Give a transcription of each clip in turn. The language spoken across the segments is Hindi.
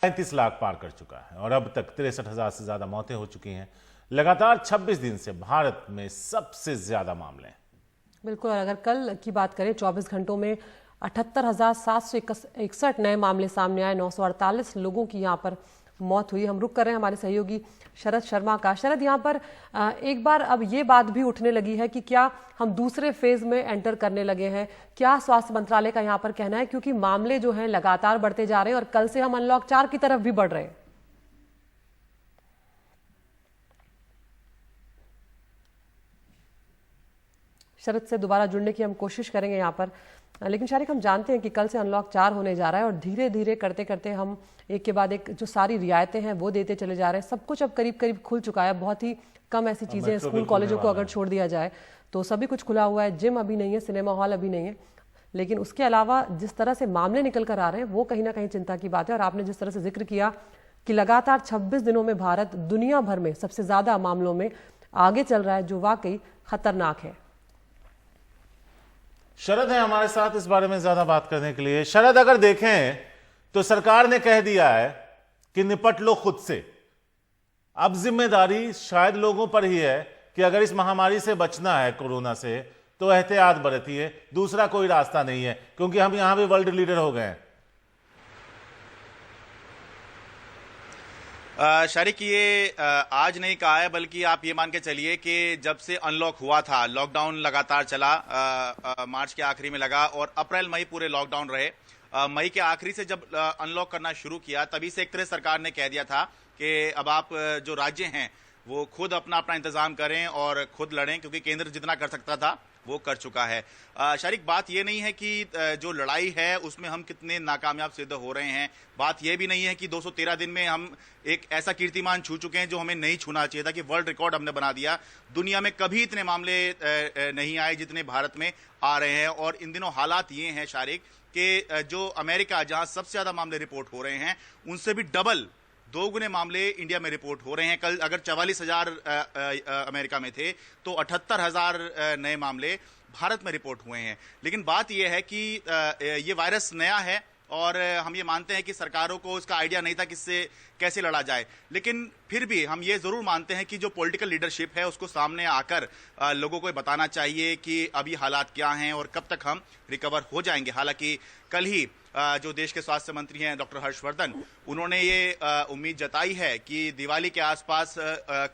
35 लाख पार कर चुका है और अब तक 63,000 से ज्यादा मौतें हो चुकी हैं। लगातार 26 दिन से भारत में सबसे ज्यादा मामले हैं। बिल्कुल, और अगर कल की बात करें 24 घंटों में 78,761 नए मामले सामने आए, 948 लोगों की यहाँ पर मौत हुई। हम रुक कर रहे हैं हमारे सहयोगी शरद शर्मा का। शरद, यहाँ पर एक बार अब ये बात भी उठने लगी है कि क्या हम दूसरे फेज में एंटर करने लगे हैं? क्या स्वास्थ्य मंत्रालय का यहाँ पर कहना है, क्योंकि मामले जो हैं लगातार बढ़ते जा रहे हैं और कल से हम अनलॉक 4 की तरफ भी बढ़ रहे हैं। शरद से दोबारा जुड़ने की हम कोशिश करेंगे यहाँ पर, लेकिन शारिक, हम जानते हैं कि कल से अनलॉक 4 होने जा रहा है और धीरे धीरे करते करते हम एक के बाद एक जो सारी रियायतें हैं वो देते चले जा रहे हैं। सब कुछ अब करीब करीब खुल चुका है। बहुत ही कम ऐसी चीज़ें, स्कूल कॉलेजों को अगर छोड़ दिया जाए तो सभी कुछ खुला हुआ है। जिम अभी नहीं है, सिनेमा हॉल अभी नहीं है, लेकिन उसके अलावा जिस तरह से मामले निकल कर आ रहे हैं वो कहीं ना कहीं चिंता की बात है। और आपने जिस तरह से जिक्र किया कि लगातार 26 दिनों में भारत दुनिया भर में सबसे ज्यादा मामलों में आगे चल रहा है, जो वाकई खतरनाक है। शरद है हमारे साथ इस बारे में ज्यादा बात करने के लिए। शरद, अगर देखें तो सरकार ने कह दिया है कि निपट लो खुद से। अब जिम्मेदारी शायद लोगों पर ही है कि अगर इस महामारी से बचना है, कोरोना से, तो एहतियात बरतिए। दूसरा कोई रास्ता नहीं है, क्योंकि हम यहां भी वर्ल्ड लीडर हो गए हैं। शारिक, ये आज नहीं कहा है, बल्कि आप ये मान के चलिए कि जब से अनलॉक हुआ था, लॉकडाउन लगातार चला, मार्च के आखिरी में लगा और अप्रैल मई पूरे लॉकडाउन रहे। मई के आखिरी से जब अनलॉक करना शुरू किया, तभी से एक तरह सरकार ने कह दिया था कि अब आप जो राज्य हैं वो खुद अपना इंतजाम करें और खुद लड़ें, क्योंकि केंद्र जितना कर सकता था वो कर चुका है। शारिक, बात ये नहीं है कि जो लड़ाई है उसमें हम कितने नाकामयाब सिद्ध हो रहे हैं। बात ये भी नहीं है कि 213 दिन में हम एक ऐसा कीर्तिमान छू चुके हैं जो हमें नहीं छूना चाहिए था, कि वर्ल्ड रिकॉर्ड हमने बना दिया। दुनिया में कभी इतने मामले नहीं आए जितने भारत में आ रहे हैं। और इन दिनों हालात ये हैं शारिक कि जो अमेरिका, जहां सबसे ज्यादा मामले रिपोर्ट हो रहे हैं, उनसे भी डबल, 2 गुने मामले इंडिया में रिपोर्ट हो रहे हैं। कल अगर 44,000 अमेरिका में थे तो 78,000 नए मामले भारत में रिपोर्ट हुए हैं। लेकिन बात यह है कि ये वायरस नया है और हम ये मानते हैं कि सरकारों को इसका आइडिया नहीं था कि इससे कैसे लड़ा जाए। लेकिन फिर भी हम ये जरूर मानते हैं कि जो पॉलिटिकल लीडरशिप है उसको सामने आकर लोगों को बताना चाहिए कि अभी हालात क्या हैं और कब तक हम रिकवर हो जाएंगे। हालांकि कल ही जो देश के स्वास्थ्य मंत्री हैं डॉक्टर हर्षवर्धन, उन्होंने ये उम्मीद जताई है कि दिवाली के आसपास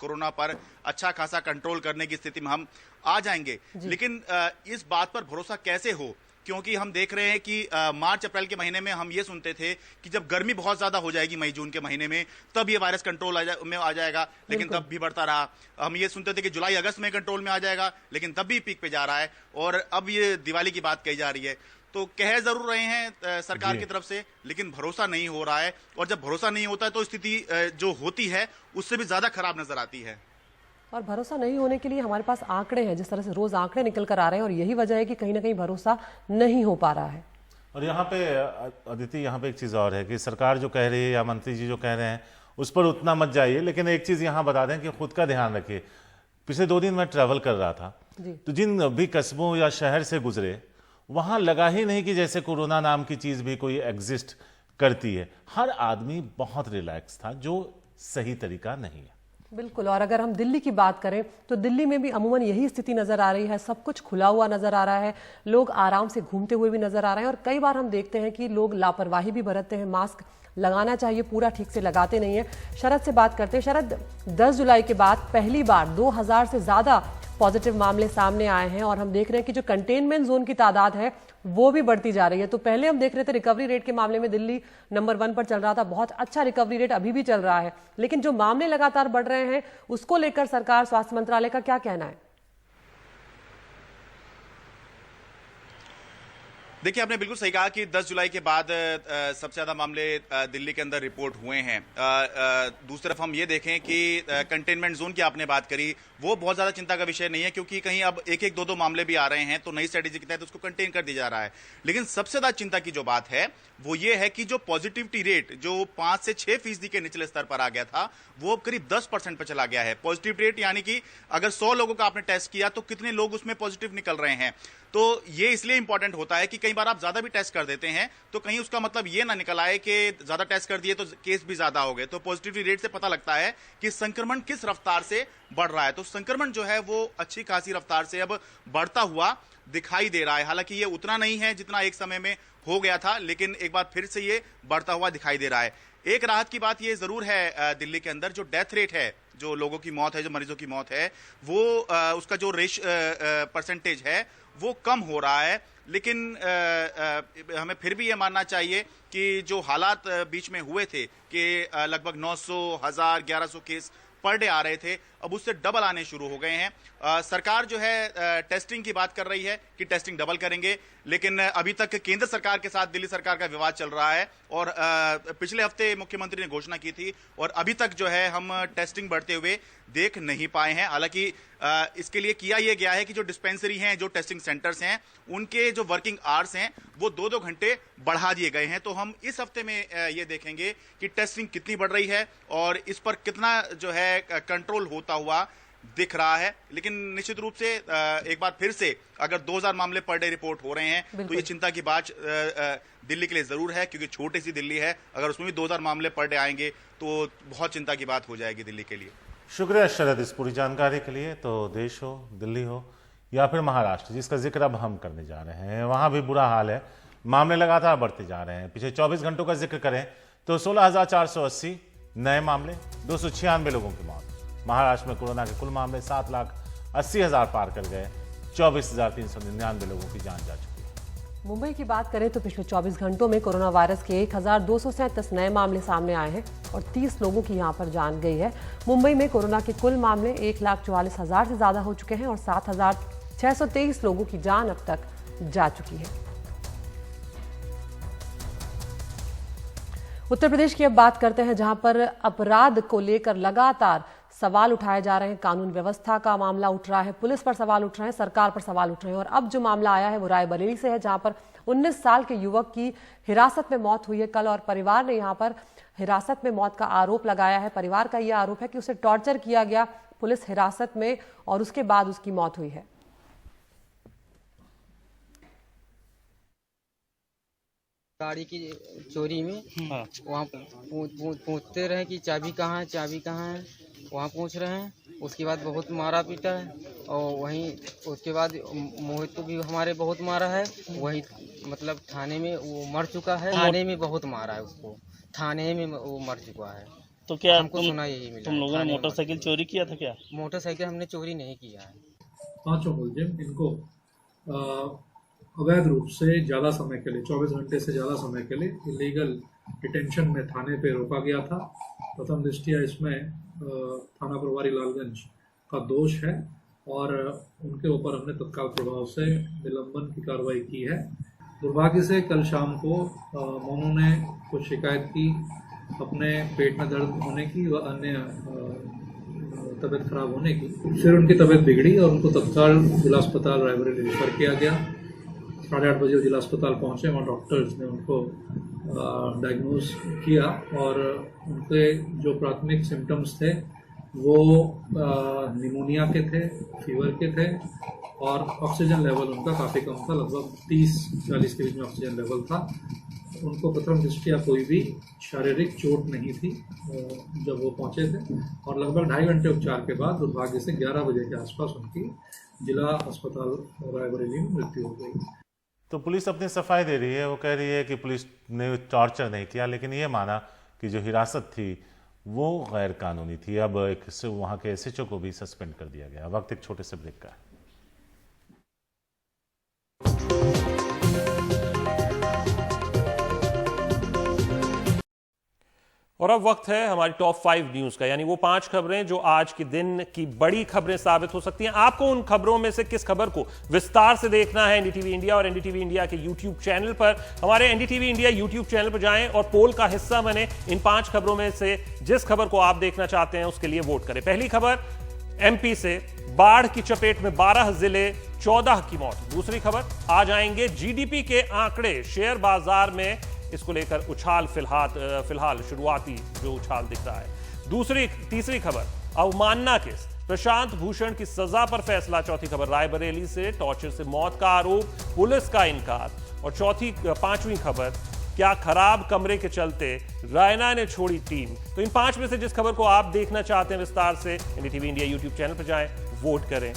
कोरोना पर अच्छा खासा कंट्रोल करने की स्थिति में हम आ जाएंगे। लेकिन इस बात पर भरोसा कैसे हो, क्योंकि हम देख रहे हैं कि मार्च अप्रैल के महीने में हम ये सुनते थे कि जब गर्मी बहुत ज्यादा हो जाएगी मई जून के महीने में, तब ये वायरस कंट्रोल में आ जाएगा, लेकिन तब भी बढ़ता रहा। हम ये सुनते थे कि जुलाई अगस्त में कंट्रोल में आ जाएगा, लेकिन तब भी पीक पे जा रहा है। और अब ये दिवाली की बात कही जा रही है। तो कह जरूर रहे हैं सरकार की तरफ से, लेकिन भरोसा नहीं हो रहा है। और जब भरोसा नहीं होता है तो स्थिति जो होती है उससे भी ज्यादा खराब नजर आती है। और भरोसा नहीं होने के लिए हमारे पास आंकड़े हैं, जिस तरह से रोज आंकड़े निकल कर आ रहे हैं, और यही वजह है कि कहीं ना कहीं भरोसा नहीं हो पा रहा है। और यहाँ पे अदिति, यहाँ पे एक चीज और है कि सरकार जो कह रही है या मंत्री जी जो कह रहे हैं उस पर उतना मत जाइए, लेकिन एक चीज यहाँ बता दें कि खुद का ध्यान रखिए। पिछले 2 दिन मैं ट्रैवल कर रहा था, तो जिन भी कस्बों या शहर से गुजरे, वहां लगा ही नहीं कि जैसे कोरोना नाम की चीज भी कोई एग्जिस्ट करती है। हर आदमी बहुत रिलैक्स था, जो सही तरीका नहीं है। बिल्कुल। और अगर हम दिल्ली की बात करें तो दिल्ली में भी अमूमन यही स्थिति नजर आ रही है। सब कुछ खुला हुआ नजर आ रहा है, लोग आराम से घूमते हुए भी नजर आ रहे हैं, और कई बार हम देखते हैं कि लोग लापरवाही भी बरतते हैं। मास्क लगाना चाहिए, पूरा ठीक से लगाते नहीं है। शरद से बात करते हैं। शरद, 10 जुलाई के बाद पहली बार 2000 से ज्यादा पॉजिटिव मामले सामने आए हैं, और हम देख रहे हैं कि जो कंटेनमेंट जोन की तादाद है वो भी बढ़ती जा रही है। तो पहले हम देख रहे थे रिकवरी रेट के मामले में दिल्ली नंबर 1 पर चल रहा था, बहुत अच्छा रिकवरी रेट अभी भी चल रहा है, लेकिन जो मामले लगातार बढ़ रहे हैं उसको लेकर सरकार, स्वास्थ्य मंत्रालय का क्या कहना है? देखिए, आपने बिल्कुल सही कहा कि 10 जुलाई के बाद सबसे ज्यादा मामले दिल्ली के अंदर रिपोर्ट हुए हैं। दूसरी तरफ हम ये देखें कि कंटेनमेंट जोन की आपने बात करी, वो बहुत ज्यादा चिंता का विषय नहीं है, क्योंकि कहीं अब 1-1, 2-2 मामले भी आ रहे हैं, तो नई स्ट्रेटेजी के तहत उसको कंटेन कर दिया जा रहा है। लेकिन सबसे ज्यादा चिंता की जो बात है वो ये है कि जो पॉजिटिविटी रेट जो 5 से 6% के निचले स्तर पर आ गया था, वो करीब 10% पर चला गया है। पॉजिटिव रेट यानी कि अगर 100 लोगों का आपने टेस्ट किया तो कितने लोग उसमें पॉजिटिव निकल रहे हैं। तो ये इसलिए इंपॉर्टेंट होता है कि कई बार आप ज्यादा भी टेस्ट कर देते हैं तो कहीं उसका मतलब ये ना निकल आए कि ज्यादा टेस्ट कर दिए तो केस भी ज्यादा हो गए। तो पॉजिटिविटी रेट से पता लगता है कि संक्रमण किस रफ्तार से बढ़ रहा है। तो संक्रमण जो है वो अच्छी खासी रफ्तार से अब बढ़ता हुआ दिखाई दे रहा है। हालांकि ये उतना नहीं है जितना एक समय में हो गया था, लेकिन एक बार फिर से ये बढ़ता हुआ दिखाई दे रहा है। एक राहत की बात ये जरूर है, दिल्ली के अंदर जो डेथ रेट है, जो लोगों की मौत है, जो मरीजों की मौत है, वो उसका जो परसेंटेज है वो कम हो रहा है। लेकिन हमें फिर भी ये मानना चाहिए कि जो हालात बीच में हुए थे कि लगभग 900, 1000, 1100 केस पर डे आ रहे थे, अब उससे डबल आने शुरू हो गए हैं। सरकार जो है टेस्टिंग की बात कर रही है कि टेस्टिंग डबल करेंगे, लेकिन अभी तक केंद्र सरकार के साथ दिल्ली सरकार का विवाद चल रहा है और पिछले हफ्ते मुख्यमंत्री ने घोषणा की थी और अभी तक जो है हम टेस्टिंग बढ़ते हुए देख नहीं पाए हैं। हालांकि इसके लिए किया यह गया है कि जो डिस्पेंसरी हैं, जो टेस्टिंग सेंटर्स हैं, उनके जो वर्किंग आवर्स हैं वो 2-2 घंटे बढ़ा दिए गए हैं। तो हम इस हफ्ते में ये देखेंगे कि टेस्टिंग कितनी बढ़ रही है और इस पर कितना जो है कंट्रोल होता हुआ दिख रहा है। लेकिन निश्चित रूप से एक बार फिर से अगर 2000 मामले पर डे रिपोर्ट हो रहे हैं तो ये चिंता की बात दिल्ली के लिए जरूर है, क्योंकि छोटी सी दिल्ली है। अगर उसमें भी 2000 मामले पर डे आएंगे तो बहुत चिंता की बात हो जाएगी दिल्ली के लिए। शुक्रिया शरद इस पूरी जानकारी के लिए। तो देश हो, दिल्ली हो या फिर महाराष्ट्र, जिसका जिक्र अब हम करने जा रहे हैं, वहां भी बुरा हाल है। मामले लगातार बढ़ते जा रहे हैं। पिछले 24 घंटों का जिक्र करें तो 16,480 नए मामले, 296 लोगों की मौत। महाराष्ट्र में कोरोना के कुल मामले 7,80,000 पार कर गए। 24,399 लोगों की जान जा चुकी है। मुंबई की बात करें तो पिछले 24 घंटों में कोरोना वायरस के 1,237 नए मामले सामने आए हैं और 30 लोगों की यहां पर जान गई है। मुंबई में कोरोना के कुल मामले 1,44,000 से ज्यादा हो चुके हैं और 7,623 लोगों की जान अब तक जा चुकी है। उत्तर प्रदेश की अब बात करते हैं, जहां पर अपराध को लेकर लगातार सवाल उठाए जा रहे हैं। कानून व्यवस्था का मामला उठ रहा है, पुलिस पर सवाल उठ रहे हैं, सरकार पर सवाल उठ रहे हैं। और अब जो मामला आया है वो रायबरेली से है, जहां पर 19 साल के युवक की हिरासत में मौत हुई है कल, और परिवार ने यहां पर हिरासत में मौत का आरोप लगाया है। परिवार का यह आरोप है कि उसे टॉर्चर किया गया पुलिस हिरासत में और उसके बाद उसकी मौत हुई है। गाड़ी की चोरी में वहाँ पूछते रहे कि चाबी कहाँ है, चाबी कहाँ है, वहाँ पूछ रहे हैं। उसके बाद बहुत मारा पीटा है और वहीं उसके बाद मोहित को भी हमारे बहुत मारा है। वही मतलब थाने में वो मर चुका है, थाने में बहुत मारा है उसको, थाने में वो मर चुका है। तो क्या हमको सुना यही मिला। तुम लोगों ने मोटरसाइकिल चोरी किया था क्या? मोटरसाइकिल हमने चोरी नहीं किया है। 5 मुलजिम इनको अवैध रूप से ज़्यादा समय के लिए, 24 घंटे से ज़्यादा समय के लिए इलीगल डिटेंशन में थाने पे रोका गया था। प्रथम दृष्टया इसमें थाना प्रभारी लालगंज का दोष है और उनके ऊपर हमने तत्काल प्रभाव से निलंबन की कार्रवाई की है। दुर्भाग्य से कल शाम को मोनू ने कुछ शिकायत की अपने पेट में दर्द होने की व अन्य तबीयत खराब होने की। फिर उनकी तबीयत बिगड़ी और उनको तत्काल जिला अस्पताल रायबरेली रेफर किया गया। 8:30 बजे जिला अस्पताल पहुंचे, वहाँ डॉक्टर्स ने उनको डायग्नोज किया और उनके जो प्राथमिक सिम्टम्स थे वो निमोनिया के थे, फीवर के थे और ऑक्सीजन लेवल उनका काफ़ी कम था, लगभग 30-40 के बीच में ऑक्सीजन लेवल था। उनको प्रथम दृष्टया कोई भी शारीरिक चोट नहीं थी जब वो पहुंचे थे और लगभग 2.5 घंटे उपचार के बाद दुर्भाग्य से 11 बजे के आसपास उनकी जिला अस्पताल रायबरेली में मृत्यु हो गई। तो पुलिस अपनी सफाई दे रही है। वो कह रही है कि पुलिस ने टॉर्चर नहीं किया, लेकिन ये माना कि जो हिरासत थी वो गैर कानूनी थी। अब वहाँ के एसएचओ को भी सस्पेंड कर दिया गया। वक्त एक छोटे से ब्रेक का है। और अब वक्त है हमारी टॉप 5 न्यूज का, यानी वो 5 खबरें जो आज के दिन की बड़ी खबरें साबित हो सकती हैं। आपको उन खबरों में से किस खबर को विस्तार से देखना है एनडीटीवी इंडिया और एनडीटीवी इंडिया के यूट्यूब चैनल पर। हमारे एनडीटीवी इंडिया यूट्यूब चैनल पर जाएं और पोल का हिस्सा बने। इन 5 खबरों में से जिस खबर को आप देखना चाहते हैं उसके लिए वोट करें। पहली खबर, एमपी से बाढ़ की चपेट में 12 जिले, 14 की मौत। दूसरी खबर, आ जाएंगे जीडीपी के आंकड़े, शेयर बाजार में इसको लेकर उछाल फिलहाल शुरुआती जो उछाल दिख रहा है। तीसरी खबर, अवमानना केस, प्रशांत भूषण की सजा पर फैसला। चौथी खबर रायबरेली से, टॉर्चर से मौत का आरोप, पुलिस का इनकार। और पांचवी खबर, क्या खराब कमरे के चलते रायना ने छोड़ी टीम। तो इन 5 में से जिस खबर को आप देखना चाहते हैं विस्तार से, एनडीटीवी इंडिया यूट्यूब चैनल पर जाएं, वोट करें।